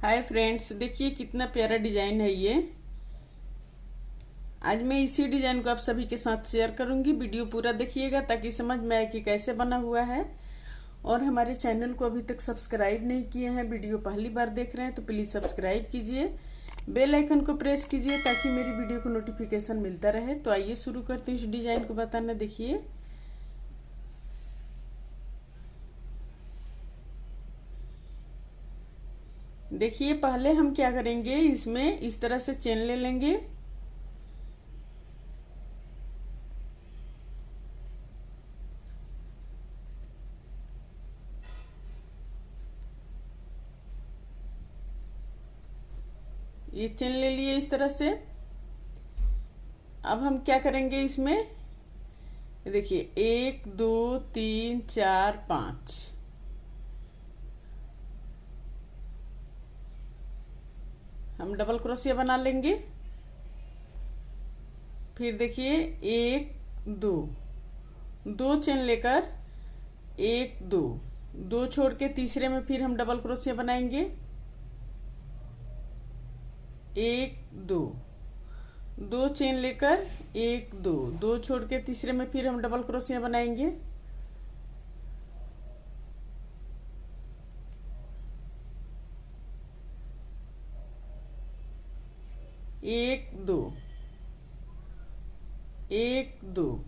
Hi friends, देखिए कितना प्यारा डिजाइन है ये। आज मैं इसी डिजाइन को आप सभी के साथ शेयर करूंगी। वीडियो पूरा देखिएगा ताकि समझ में आए कि कैसे बना हुआ है। और हमारे चैनल को अभी तक सब्सक्राइब नहीं किए हैं, वीडियो पहली बार देख रहे हैं तो प्लीज सब्सक्राइब कीजिए, बेल आइकन को प्रेस कीजिए ताकि मेरी वीडियो को नोटिफिकेशन मिलता रहे। तो आइए शुरू करते हैं इस डिजाइन को बताना। देखिए पहले हम क्या करेंगे, इसमें इस तरह से चेन ले लेंगे। ये चेन ले लिए इस तरह से। अब हम क्या करेंगे, इसमें देखिए 1 2 3 4 5 हम डबल क्रोशिया बना लेंगे। फिर देखिए 1 2 दो चेन लेकर 1 2 दो छोड़ के तीसरे में फिर हम डबल क्रोशिया बनाएंगे। 1 2 दो चेन लेकर 1 2 दो छोड़ के तीसरे में फिर हम डबल क्रोशिया बनाएंगे। 1 2 1 2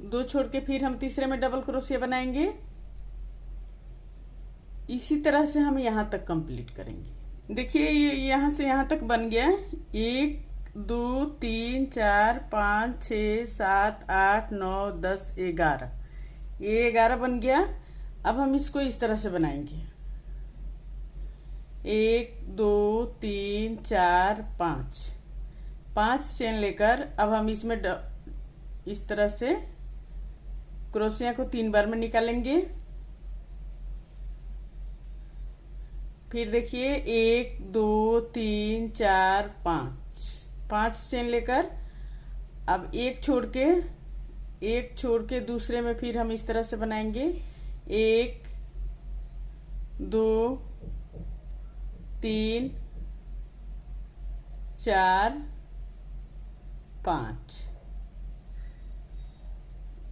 दो छोड़ के फिर हम तीसरे में डबल क्रोशिया बनाएंगे। इसी तरह से हम यहाँ तक कंप्लीट करेंगे। देखिए ये यहाँ से यहाँ तक बन गया। 1 2 3 4 5 6 7 8 9 10 11, ये 11 बन गया। अब हम इसको इस तरह से बनाएंगे। 1 2 3 4 5 5 चेन लेकर अब हम इसमें इस तरह से क्रोशिया को 3 बार में निकालेंगे। फिर देखिए 1 2 3 4 5 5 चेन लेकर अब एक छोड़ के दूसरे में फिर हम इस तरह से बनाएंगे। 1 2 3 4 5।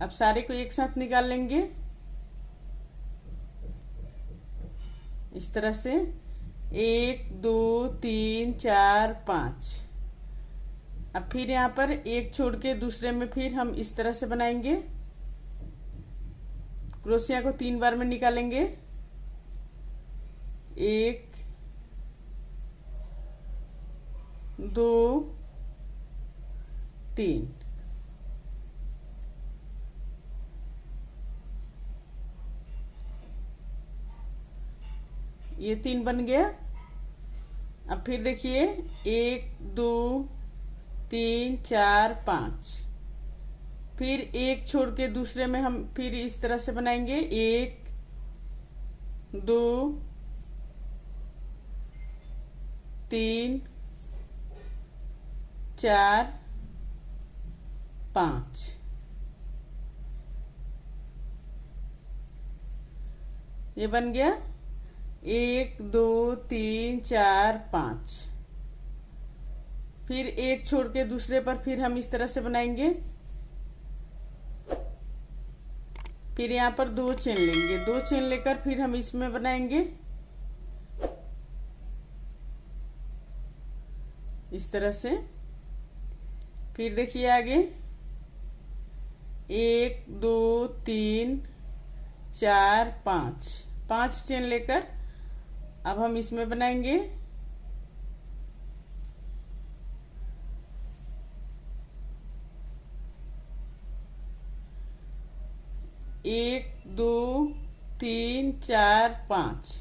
अब सारे को एक साथ निकाल लेंगे इस तरह से। 1 2 3 4 5। अब फिर यहाँ पर एक छोड़ के दूसरे में फिर हम इस तरह से बनाएंगे। क्रोशिया को 3 बार में निकालेंगे। 1 2 3। ये 3 बन गया। अब फिर देखिए 1 2 3 4 5। फिर एक छोड़ के दूसरे में हम फिर इस तरह से बनाएंगे। 1 2 3 4 5। ये बन गया 1 2 3 4 5। फिर एक छोड़ के दूसरे पर फिर हम इस तरह से बनाएंगे। फिर यहाँ पर 2 चेन लेंगे, 2 चेन लेकर फिर हम इसमें बनाएंगे इस तरह से। फिर देखिए आगे 1 2 3 4 5 5 चेन लेकर अब हम इसमें बनाएंगे। 1 2 3 4 5।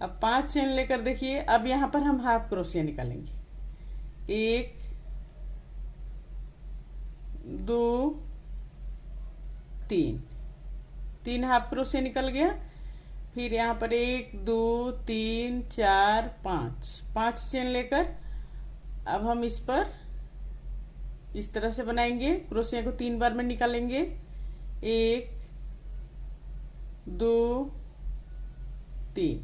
अब 5 चेन लेकर देखिए अब यहाँ पर हम हाफ क्रोशिया निकालेंगे। 1 2 3 3 हाफ क्रोशिया निकल गया। फिर यहाँ पर 1 2 3 4 5 5 चेन लेकर अब हम इस पर इस तरह से बनाएंगे। क्रोशिया को 3 बार में निकालेंगे। 1 2 3।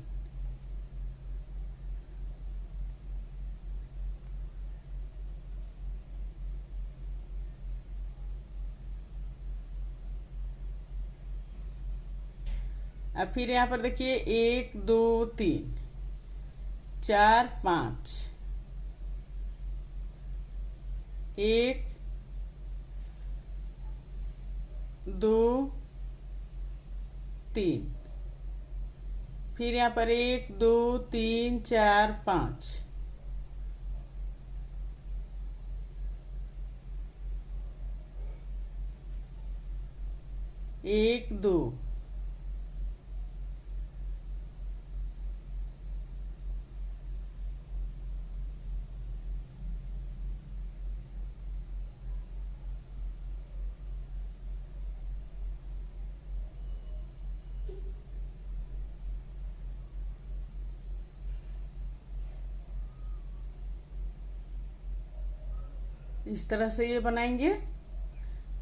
अब फिर यहाँ पर देखिए 1 2 3 4 5, 1 2 3, फिर यहाँ पर 1 2 3 4 5, 1 2, इस तरह से ये बनाएंगे।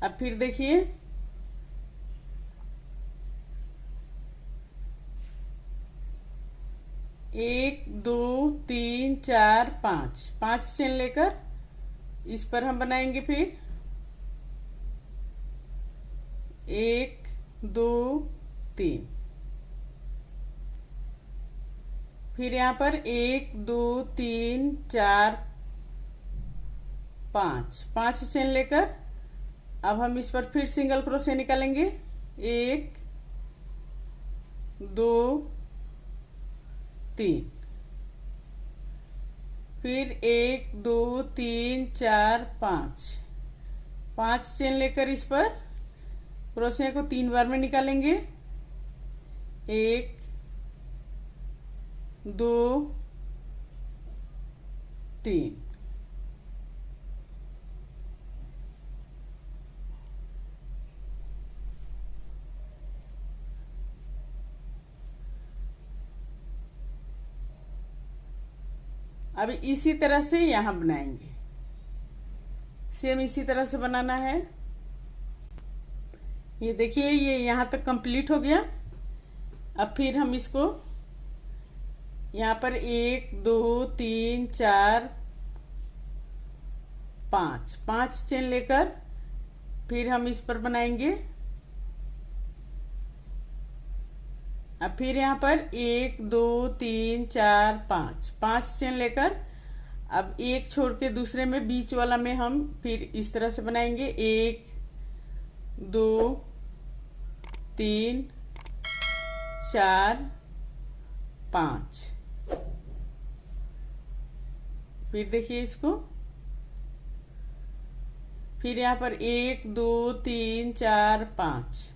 अब फिर देखिए 1 2 3 4 5, 5 चेन लेकर इस पर हम बनाएंगे। फिर 1 2 3, फिर यहाँ पर 1 2 3 4 5, 5 चेन लेकर अब हम इस पर फिर सिंगल क्रोशे निकालेंगे। 1 2 3, फिर 1 2 3 4 5, 5 चेन लेकर इस पर क्रोशे को 3 बार में निकालेंगे। 1 2 3, अब इसी तरह से यहां बनाएंगे। सेम इसी तरह से बनाना है। ये देखिए ये यहां तक कंप्लीट हो गया। अब फिर हम इसको यहाँ पर 1 2 3 4 5, 5 चेन लेकर फिर हम इस पर बनाएंगे। अब फिर यहाँ पर 1 2 3 4 5, 5 चेन लेकर अब एक छोड़ के दूसरे में बीच वाला में हम फिर इस तरह से बनाएंगे। 1 2 3 4 5, फिर देखिए इसको, फिर यहाँ पर 1 2 3 4 5,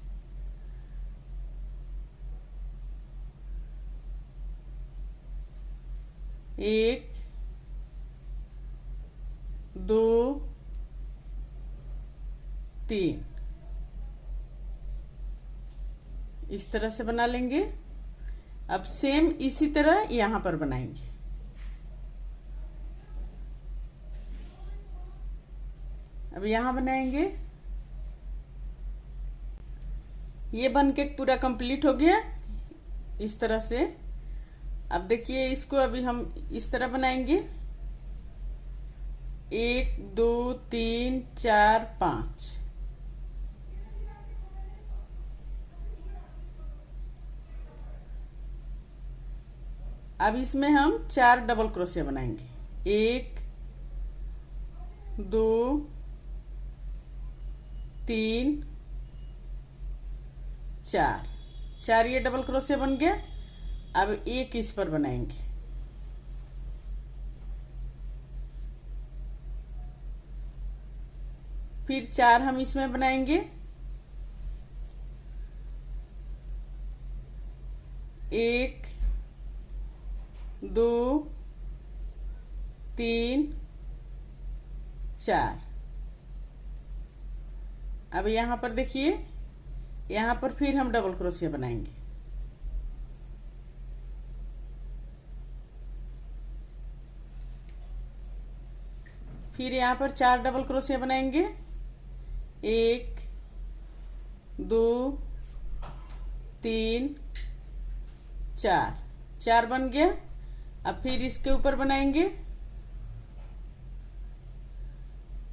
1 2 3, इस तरह से बना लेंगे। अब सेम इसी तरह यहां पर बनाएंगे। अब यहां बनाएंगे। ये बनके पूरा कंप्लीट हो गया इस तरह से। अब देखिए इसको अभी हम इस तरह बनाएंगे। 1 2 3 4 5, अब इसमें हम 4 डबल क्रोशिया बनाएंगे। 1 2 3 4, 4 ये डबल क्रोशिया बन गया। अब एक इस पर बनाएंगे। फिर 4 हम इसमें बनाएंगे। 1 2 3 4, अब यहां पर देखिए यहां पर फिर हम डबल क्रोशिया बनाएंगे। फिर यहां पर 4 डबल क्रोशिया बनाएंगे। 1 2 3 4, 4 बन गया। अब फिर इसके ऊपर बनाएंगे।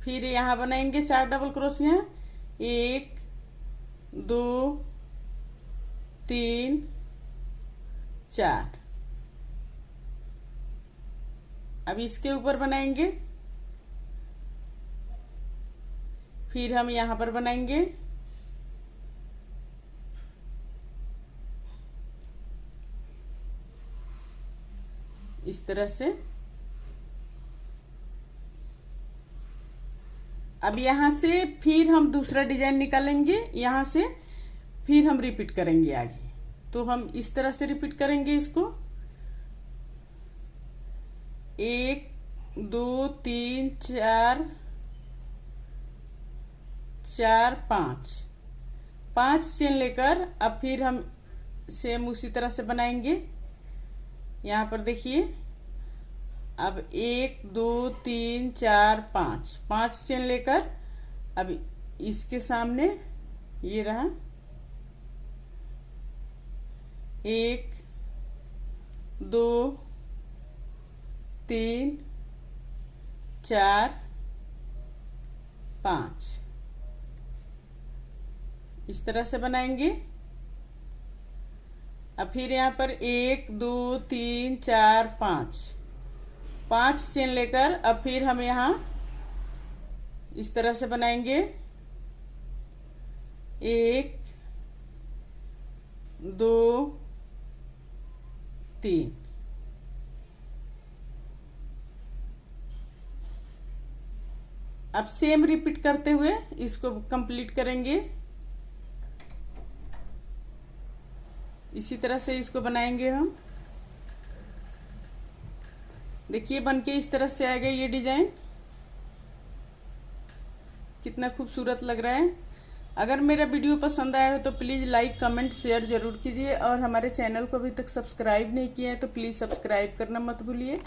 फिर यहां बनाएंगे 4 डबल क्रोशिया। 1 2 3 4। अब इसके ऊपर बनाएंगे, फिर हम यहां पर बनाएंगे इस तरह से। अब यहां से फिर हम दूसरा डिजाइन निकालेंगे, यहां से फिर हम रिपीट करेंगे आगे। तो हम इस तरह से रिपीट करेंगे इसको, 1 2 3 4 4 5 5 चेन लेकर अब फिर हम सेम उसी तरह से बनाएंगे। यहां पर देखिए, अब 1 2 3 4 5 5 चेन लेकर अब इसके सामने ये रहा, 1 2 3 4 5 इस तरह से बनाएंगे। अब फिर यहाँ पर 1 2 3 4 5 5 चेन लेकर अब फिर हम यहाँ इस तरह से बनाएंगे, 1 2 3। अब सेम रिपीट करते हुए इसको कंप्लीट करेंगे। इसी तरह से इसको बनाएंगे हम। देखिए बनके इस तरह से आ गया ये डिजाइन, कितना खूबसूरत लग रहा है। अगर मेरा वीडियो पसंद आया हो तो प्लीज़ लाइक कमेंट शेयर जरूर कीजिए, और हमारे चैनल को अभी तक सब्सक्राइब नहीं किया है तो प्लीज़ सब्सक्राइब करना मत भूलिए।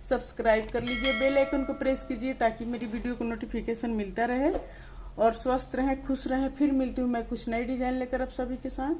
सब्सक्राइब कर लीजिए, बेल आइकन को प्रेस कीजिए ताकि मेरी वीडियो को नोटिफिकेशन मिलता रहे। और स्वस्थ रहें, खुश रहें। फिर मिलती हूँ मैं कुछ नई डिजाइन लेकर आप सभी के साथ।